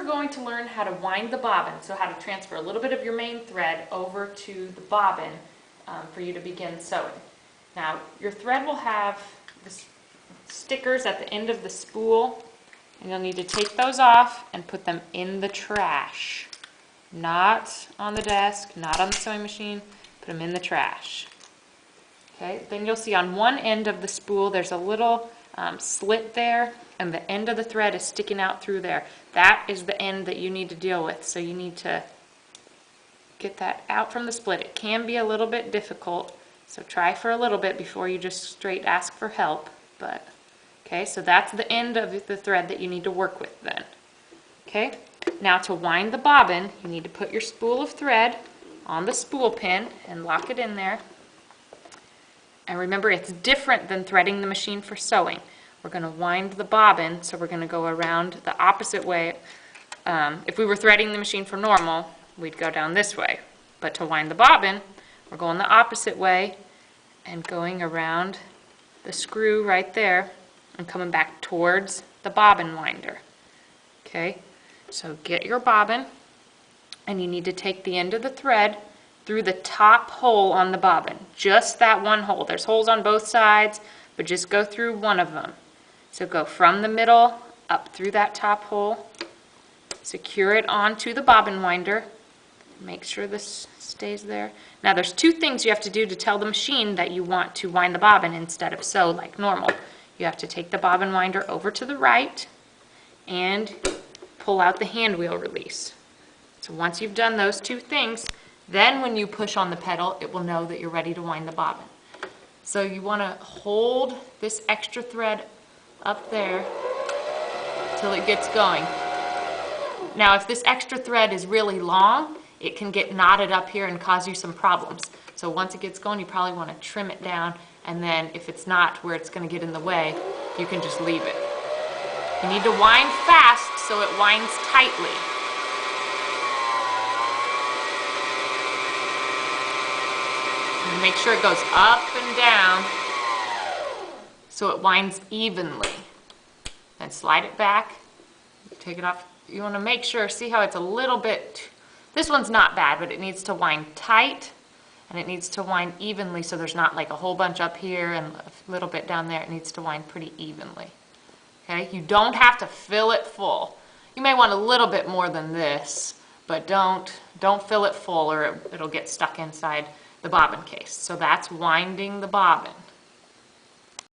we're going to learn how to wind the bobbin, so how to transfer a little bit of your main thread over to the bobbin for you to begin sewing. Now, your thread will have the stickers at the end of the spool, and you'll need to take those off and put them in the trash. Not on the desk, not on the sewing machine, put them in the trash. Okay, then you'll see on one end of the spool there's a little slit there, and the end of the thread is sticking out through there. That is the end that you need to deal with, so you need to get that out from the split. It can be a little bit difficult, so try for a little bit before you just straight ask for help. But okay, so that's the end of the thread that you need to work with then. Okay, now to wind the bobbin, you need to put your spool of thread on the spool pin and lock it in there. And remember, it's different than threading the machine for sewing. We're going to wind the bobbin, so we're going to go around the opposite way. If we were threading the machine for normal, we'd go down this way. But to wind the bobbin, we're going the opposite way and going around the screw right there and coming back towards the bobbin winder. Okay, so get your bobbin, and you need to take the end of the thread through the top hole on the bobbin. Just that one hole. There's holes on both sides, but just go through one of them. So go from the middle up through that top hole, secure it onto the bobbin winder. Make sure this stays there. Now there's two things you have to do to tell the machine that you want to wind the bobbin instead of sew like normal. You have to take the bobbin winder over to the right and pull out the hand wheel release. So once you've done those two things, then when you push on the pedal, it will know that you're ready to wind the bobbin. So you want to hold this extra thread up there till it gets going. Now if this extra thread is really long, it can get knotted up here and cause you some problems. So once it gets going, you probably want to trim it down, and then if it's not where it's going to get in the way, you can just leave it. You need to wind fast so it winds tightly. And make sure it goes up and down so it winds evenly. Then slide it back, take it off. You want to make sure, see how it's a little bit, this one's not bad, but it needs to wind tight and it needs to wind evenly so there's not like a whole bunch up here and a little bit down there. It needs to wind pretty evenly. Okay, you don't have to fill it full. You may want a little bit more than this, but don't fill it full or it'll get stuck inside the bobbin case. So that's winding the bobbin.